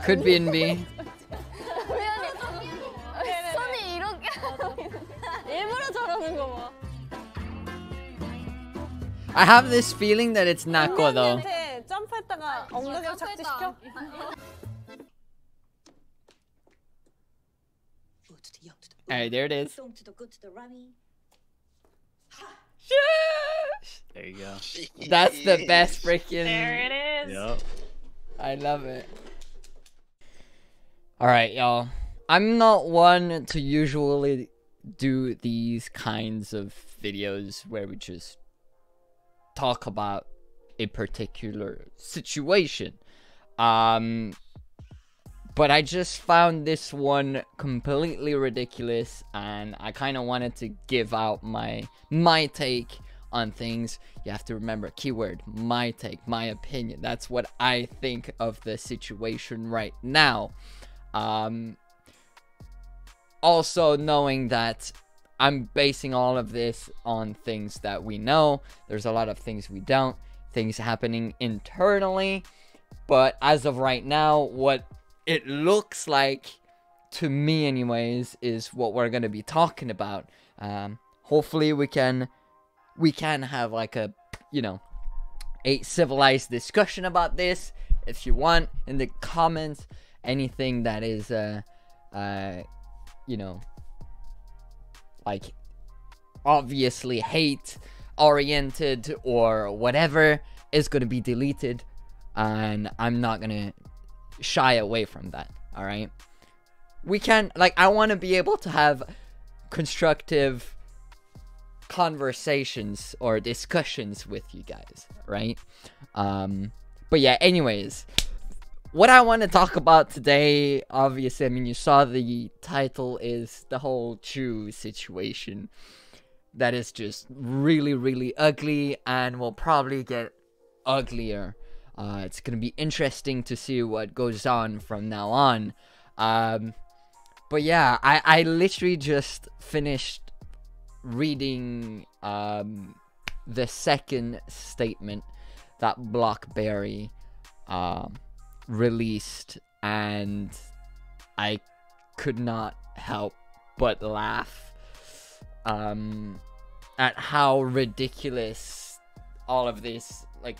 Could be in me. 손이 이렇게 하고 일부러 저러는 거 봐. I have this feeling that it's Nako though. 점프했다가 엉덩이로 착지시켜? Alright, there it is. There you go. That's the best freaking. There it is. Yep. I love it. Alright, y'all. I'm not one to usually do these kinds of videos where we just talk about a particular situation. But I just found this one completely ridiculous, and I kind of wanted to give out my take on things. You have to remember, keyword, my take, my opinion. That's what I think of the situation right now. Also knowing that I'm basing all of this on things that we know. There's a lot of things we don't. Things happening internally. But as of right now, what it looks like, to me anyways, is what we're going to be talking about. Hopefully we can have like a, you know, a civilized discussion about this. If you want, in the comments, anything that is, you know, like obviously hate oriented or whatever is going to be deleted, and I'm not going to shy away from that. All right, we can, like, I want to be able to have constructive conversations or discussions with you guys, right? But yeah, anyways, what I want to talk about today, obviously, I mean, you saw the title, is the whole Chuu situation. That is just really, really ugly, and will probably get uglier. It's going to be interesting to see what goes on from now on. But yeah, I literally just finished reading the second statement that BlackBerry released, and I could not help but laugh at how ridiculous all of this, like,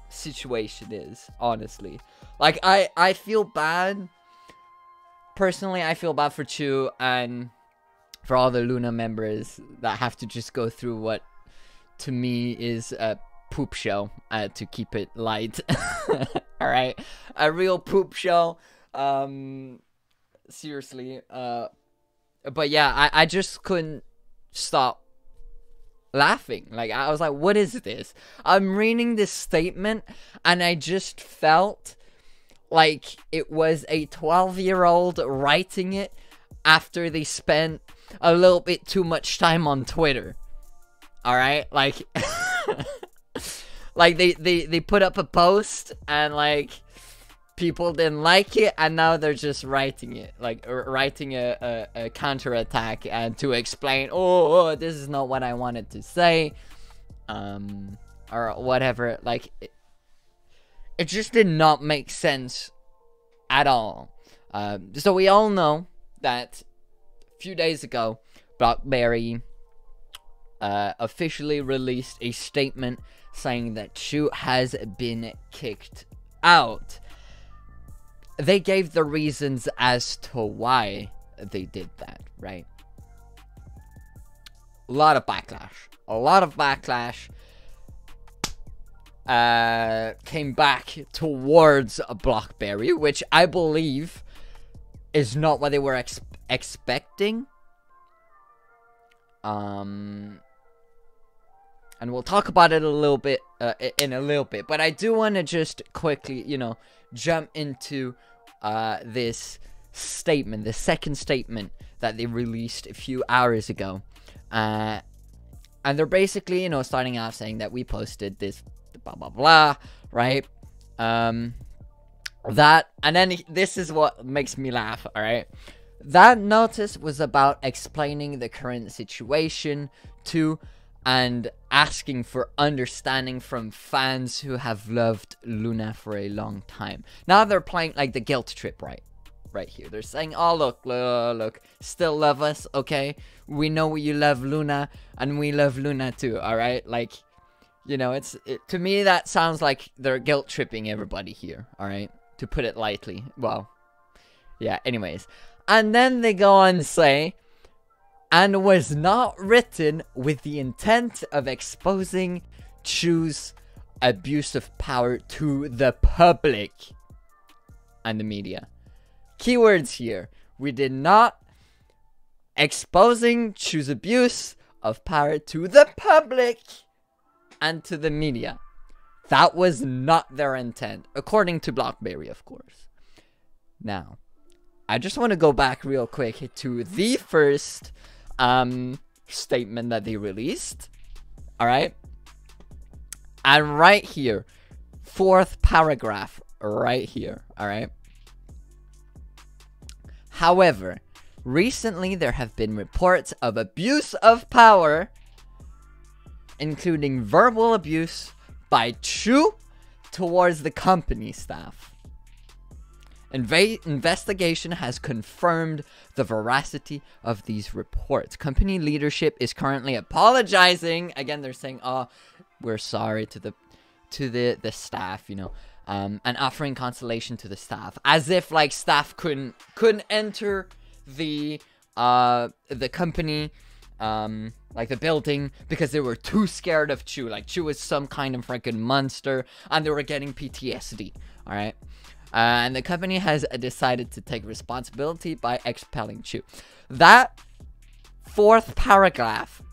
situation is, honestly. Like, I feel bad. Personally, I feel bad for Chuu and for all the Loona members that have to just go through what, to me, is a poop show, to keep it light. Alright, a real poop show. Seriously. But yeah, I just couldn't stop laughing. Like, I was like, what is this? I'm reading this statement, and I just felt like it was a 12-year-old writing it after they spent a little bit too much time on Twitter. Alright? Like, like they put up a post, and like people didn't like it, and now they're just writing it, like writing a counterattack and to explain, oh, this is not what I wanted to say, or whatever. Like, it just did not make sense at all. So we all know that a few days ago, BlackBerry officially released a statement saying that Chuu has been kicked out. They gave the reasons as to why they did that, right? A lot of backlash. A lot of backlash came back towards BlackBerry, which I believe is not what they were expecting. And we'll talk about it a little bit in a little bit. But I do want to just quickly, you know, jump into this statement, the second statement that they released a few hours ago. And they're basically, you know, starting out saying that we posted this blah blah blah, right? That, and then this is what makes me laugh, alright? That notice was about explaining the current situation to and asking for understanding from fans who have loved Loona for a long time. Now they're playing like the guilt trip, right here. They're saying, oh, look, still love us, okay? We know you love Loona, and we love Loona too, alright? Like, you know, to me, that sounds like they're guilt tripping everybody here, alright? To put it lightly. Well, yeah, anyways. And then they go on to say, and was not written with the intent of exposing Chuu's abuse of power to the public and the media. Keywords here. We did not exposing Chuu's abuse of power to the public and to the media. That was not their intent, according to Blockberry, of course. Now, I just want to go back real quick to the first statement that they released. Alright? And right here, fourth paragraph, right here. Alright? However, recently there have been reports of abuse of power, including verbal abuse by Chuu towards the company staff. Investigation has confirmed the veracity of these reports. Company leadership is currently apologizing. Again, they're saying, "Oh, we're sorry to the staff," you know, and offering consolation to the staff, as if like staff couldn't enter the company, like the building, because they were too scared of Chuu. Like Chuu was some kind of freaking monster, and they were getting PTSD. All right. And the company has decided to take responsibility by expelling Chuu. That fourth paragraph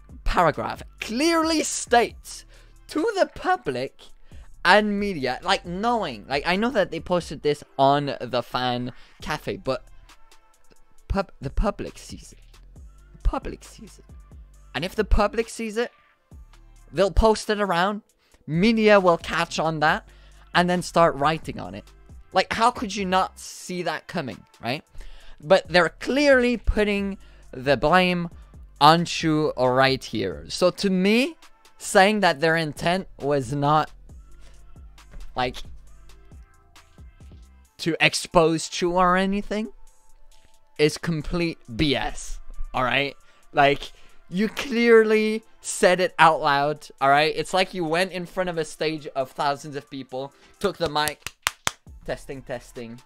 clearly states to the public and media, like knowing, like I know that they posted this on the fan cafe, but the public sees it. The public sees it. And if the public sees it, they'll post it around. Media will catch on that and then start writing on it. Like, how could you not see that coming, right? But they're clearly putting the blame on Chuu right here. So to me, saying that their intent was not, like, to expose Chuu or anything is complete BS, alright? Like, you clearly said it out loud, alright? It's like you went in front of a stage of thousands of people, took the mic, testing.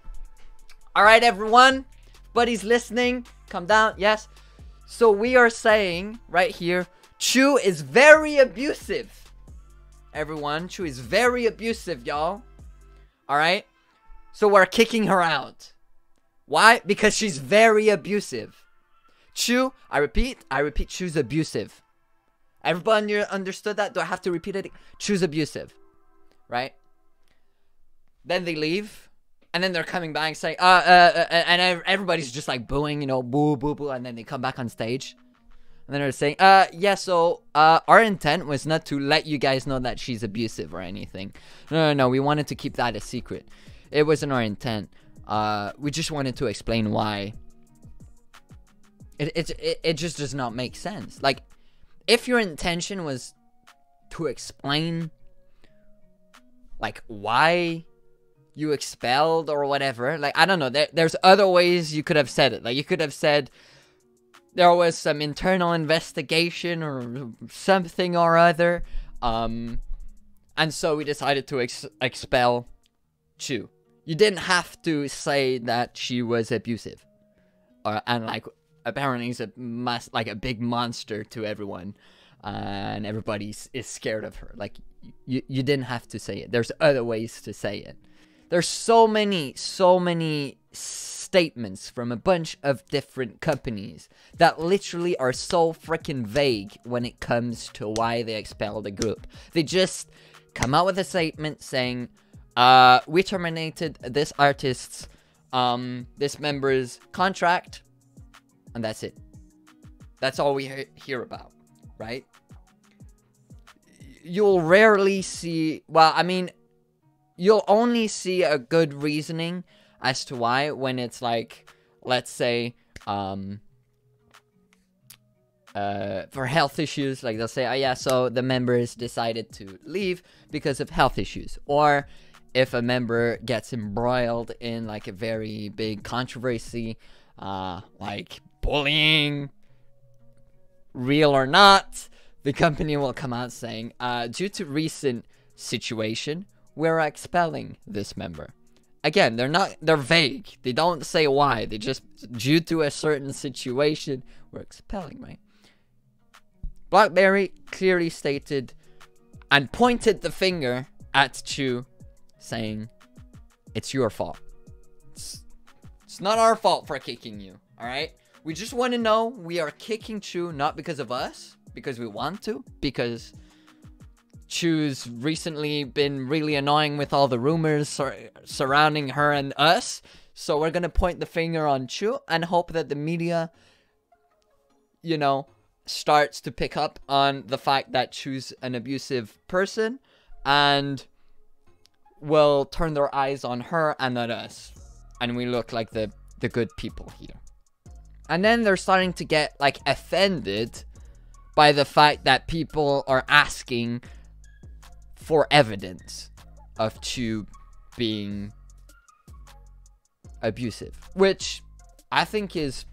Alright, everyone. Buddies listening, come down. Yes. So we are saying right here, Chuu is very abusive. Everyone, Chuu is very abusive, y'all. Alright. So we're kicking her out. Why? Because she's very abusive. Chuu, I repeat, Chuu's abusive. Everybody understood that? Do I have to repeat it? Chuu's abusive. Right? Then they leave, and then they're coming back saying, and everybody's just like booing, you know, boo, boo, boo, and then they come back on stage, and then they're saying, yeah, so, our intent was not to let you guys know that she's abusive or anything. No, we wanted to keep that a secret. It wasn't our intent. We just wanted to explain why. It just does not make sense. Like, if your intention was to explain, like, why you expelled or whatever, like, I don't know, there's other ways you could have said it. Like, you could have said there was some internal investigation or something or other, and so we decided to expel Chuu. You didn't have to say that she was abusive, and like apparently he's a big monster to everyone, and everybody is scared of her. Like, you didn't have to say it. There's other ways to say it. There's so many statements from a bunch of different companies that literally are so freaking vague when it comes to why they expelled a group. They just come out with a statement saying, we terminated this artist's, this member's contract, and that's it. That's all we hear about, right? You'll rarely see, well, I mean, you'll only see a good reasoning as to why when it's like, let's say, for health issues. Like they'll say, oh yeah, so the members decided to leave because of health issues. Or if a member gets embroiled in like a very big controversy, like bullying, real or not, the company will come out saying, due to recent situation, we're expelling this member. Again, they're vague. They don't say why. They just, due to a certain situation, we're expelling, right? BlackBerry clearly stated and pointed the finger at Chuu, saying, it's your fault. It's not our fault for kicking you, alright? We just want to know we are kicking Chuu not because of us, because we want to, because Chuu's recently been really annoying with all the rumors surrounding her and us. So we're going to point the finger on Chuu and hope that the media, you know, starts to pick up on the fact that Chuu's an abusive person and will turn their eyes on her and not us. And we look like the good people here. And then they're starting to get, like, offended by the fact that people are asking for evidence of Chuu being abusive, which I think is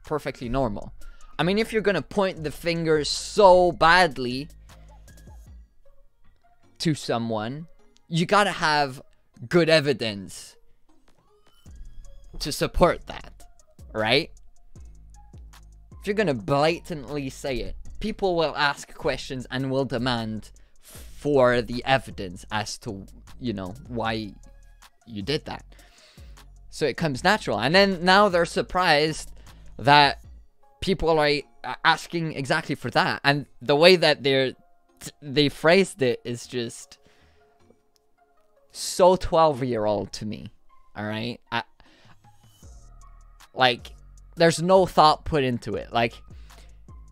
perfectly normal. I mean, if you're gonna point the finger so badly to someone, you gotta have good evidence to support that, right? If you're gonna blatantly say it, people will ask questions and will demand for the evidence as to, you know, why you did that. So it comes natural. And then now they're surprised that people are asking exactly for that. And the way that they phrased it is just so 12-year-old to me. Alright? Like, there's no thought put into it. Like,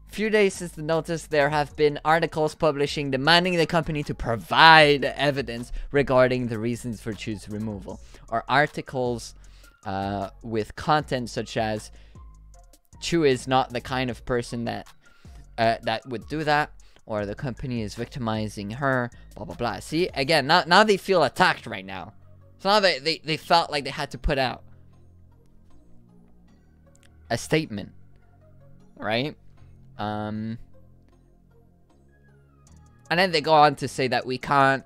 few days since the notice, there have been articles publishing demanding the company to provide evidence regarding the reasons for Chuu's removal. Or articles with content such as, Chuu is not the kind of person that would do that, or the company is victimizing her, blah blah blah. See, again, now they feel attacked right now. So now they felt like they had to put out a statement, right? And then they go on to say that we can't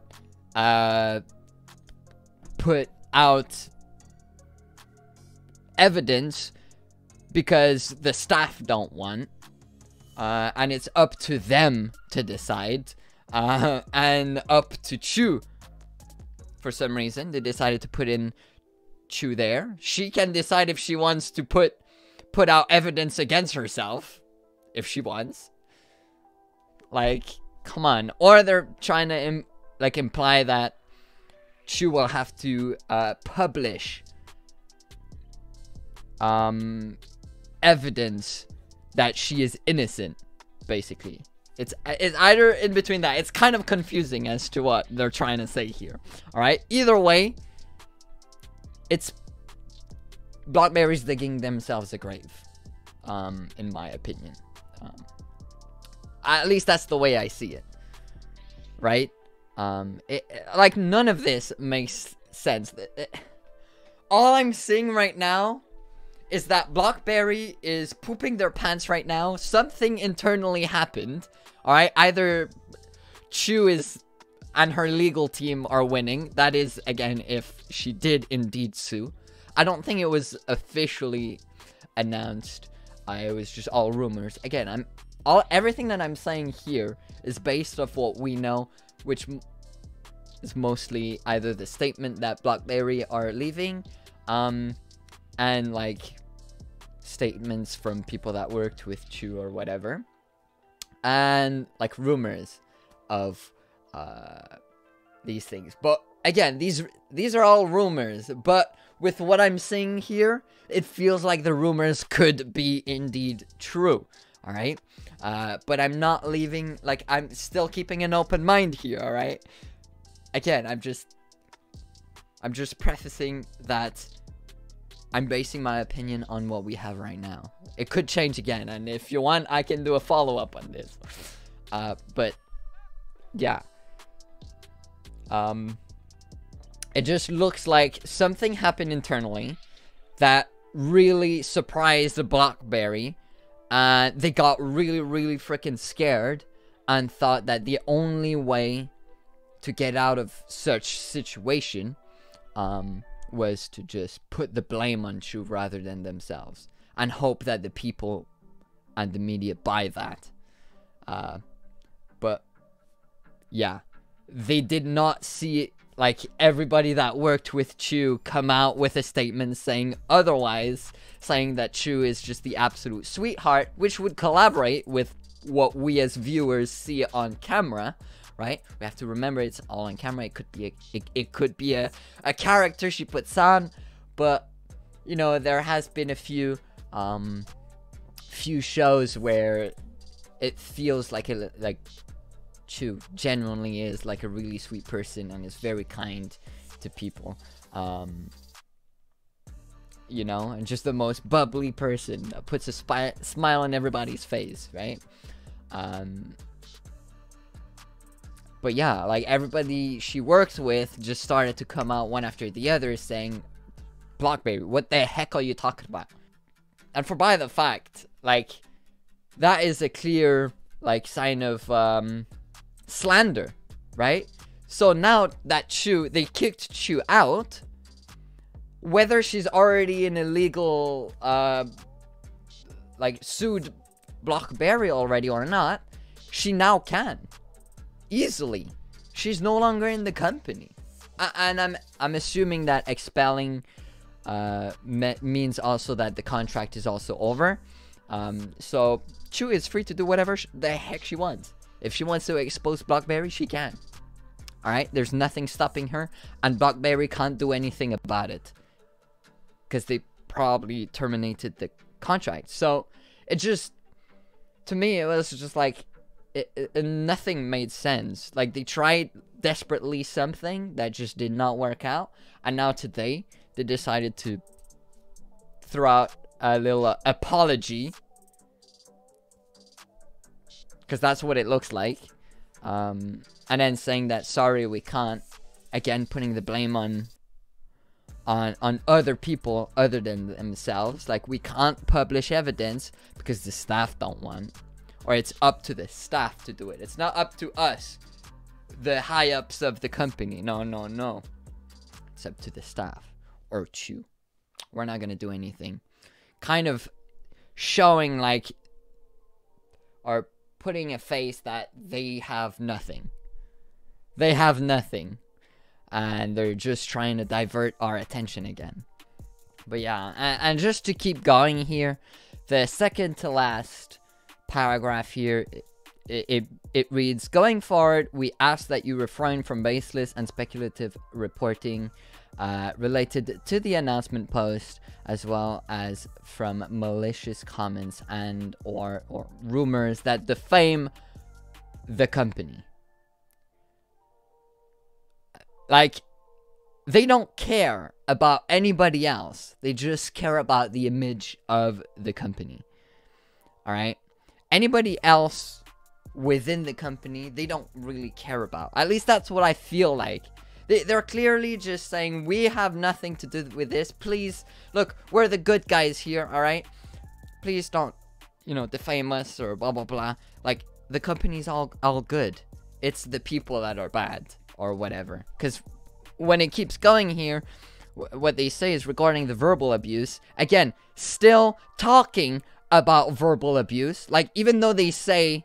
put out evidence because the staff don't want, and it's up to them to decide, and up to Chuu. For some reason, they decided to put in Chuu there. She can decide if she wants to put out evidence against herself. If she wants. Like, come on. Or they're trying to imply that Chuu will have to publish evidence that she is innocent, basically. It's either in between that. It's kind of confusing as to what they're trying to say here. Alright? Either way, it's BlackBerry's digging themselves a grave. In my opinion. At least that's the way I see it. Right? Like, none of this makes sense. All I'm seeing right now is that BlackBerry is pooping their pants right now. Something internally happened. Alright? Either Chuu and her legal team are winning. That is, again, if she did indeed sue. I don't think it was officially announced. It was just all rumors. Again, everything that I'm saying here is based off what we know, which is mostly either the statement that BlackBerry are leaving, and like statements from people that worked with Chuu or whatever, and like rumors of these things. But again, these are all rumors, but with what I'm seeing here, it feels like the rumors could be indeed true. Alright? But I'm not leaving, like, I'm still keeping an open mind here, alright? Again, I'm just prefacing that I'm basing my opinion on what we have right now. It could change again, and if you want, I can do a follow-up on this. But yeah. It just looks like something happened internally that really surprised the BlackBerry. They got really, really freaking scared and thought that the only way to get out of such situation was to just put the blame on Chuu rather than themselves, and hope that the people and the media buy that. But yeah, they did not see it. Like, everybody that worked with Chuu come out with a statement saying otherwise, saying that Chuu is just the absolute sweetheart, which would collaborate with what we as viewers see on camera, right? We have to remember it's all on camera. It could be it could be a character she puts on, but you know, there has been a few shows where it feels like Chuu genuinely is like a really sweet person and is very kind to people, you know, and just the most bubbly person that puts a smile on everybody's face, right? But yeah, like, everybody she works with just started to come out one after the other saying, BlackBerry, what the heck are you talking about? And for by the fact, like, that is a clear, like, sign of slander, right? So now that they kicked Chuu out, whether she's already in a legal like, sued BlackBerry already or not, she now can easily. She's no longer in the company, and I'm assuming that expelling means also that the contract is also over. So Chuu is free to do whatever the heck she wants. If she wants to expose BlackBerry, she can. Alright? There's nothing stopping her. And BlackBerry can't do anything about it, because they probably terminated the contract. So, it just... To me, it was just like... nothing made sense. Like, they tried desperately something that just did not work out. And now today, they decided to throw out a little apology. Because that's what it looks like. And then saying that, sorry, we can't. Again, putting the blame on other people other than themselves. Like, we can't publish evidence because the staff don't want. Or it's up to the staff to do it. It's not up to us, the high-ups of the company. No, no, no. It's up to the staff. Or Chuu. We're not going to do anything. Kind of showing, like... Or putting a face that they have nothing. They have nothing. And they're just trying to divert our attention again. But yeah, and just to keep going here, the second to last paragraph here, it reads, going forward, we ask that you refrain from baseless and speculative reporting related to the announcement post, as well as from malicious comments and or rumors that defame the company. Like, they don't care about anybody else. They just care about the image of the company. Alright? Anybody else within the company, they don't really care about. At least that's what I feel like. They're clearly just saying, we have nothing to do with this. Please, look, we're the good guys here, alright? Please don't, you know, defame us or blah, blah, blah. Like, the company's all good. It's the people that are bad or whatever. Because when it keeps going here, what they say is regarding the verbal abuse. Again, still talking about verbal abuse. Like, even though they say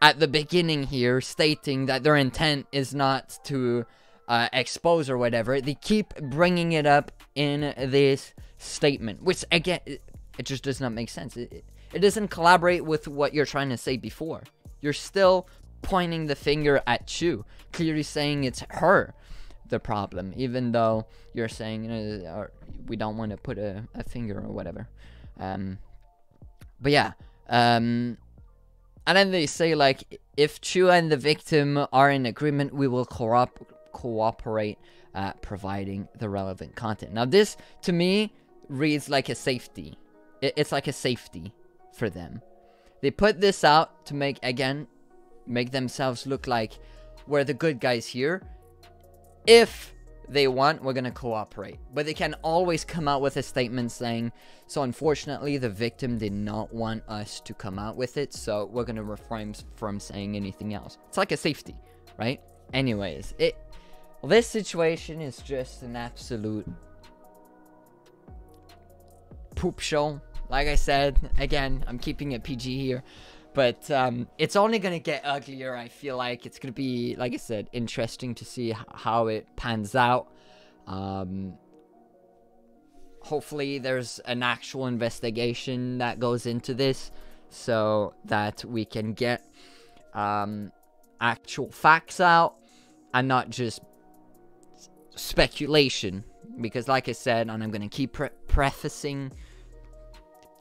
at the beginning here, stating that their intent is not to expose or whatever, they keep bringing it up in this statement, which again, it just does not make sense. It doesn't collaborate with what you're trying to say before. You're still pointing the finger at Chuu, clearly saying it's her the problem, even though you're saying, you know, we don't want to put a finger or whatever. But yeah, and then they say, like, if Chuu and the victim are in agreement, we will cooperate, providing the relevant content. Now, this, to me, reads like a safety. It's like a safety for them. They put this out to make themselves look like we're the good guys here. If they want, we're gonna cooperate. But they can always come out with a statement saying, so unfortunately the victim did not want us to come out with it, so we're gonna refrain from saying anything else. It's like a safety, right? Anyways, this situation is just an absolute poop show. Like I said, again, I'm keeping it PG here, but it's only gonna get uglier. I feel like it's gonna be, like I said, interesting to see how it pans out. Hopefully there's an actual investigation that goes into this, so that we can get actual facts out and not just speculation. Because like I said, and I'm gonna keep prefacing,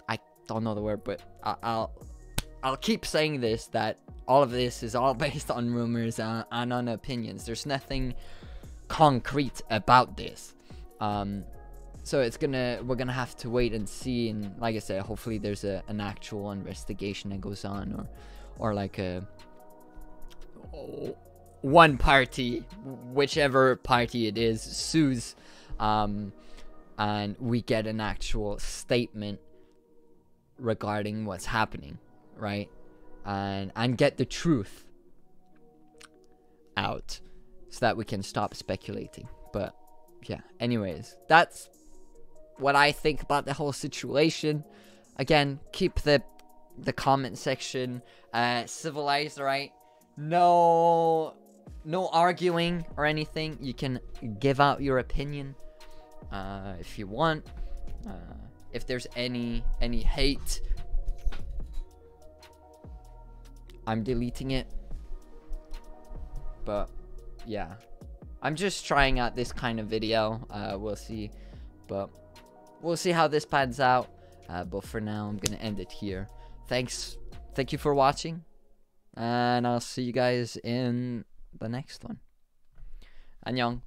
I don't know the word, but I'll keep saying this, that all of this is all based on rumors and on opinions. There's nothing concrete about this. So we're gonna have to wait and see, and like I said, hopefully there's an actual investigation that goes on, or like one party, whichever party it is, sues, and we get an actual statement regarding what's happening, right? And get the truth out so that we can stop speculating. But yeah, anyways, that's what I think about the whole situation. Again, keep the comment section civilized, right? No arguing or anything. You can give out your opinion if you want. If there's any hate, I'm deleting it. But yeah, I'm just trying out this kind of video. We'll see, but we'll see how this pans out. But for now, I'm gonna end it here. Thank you for watching, and I'll see you guys in the next one. Annyeong.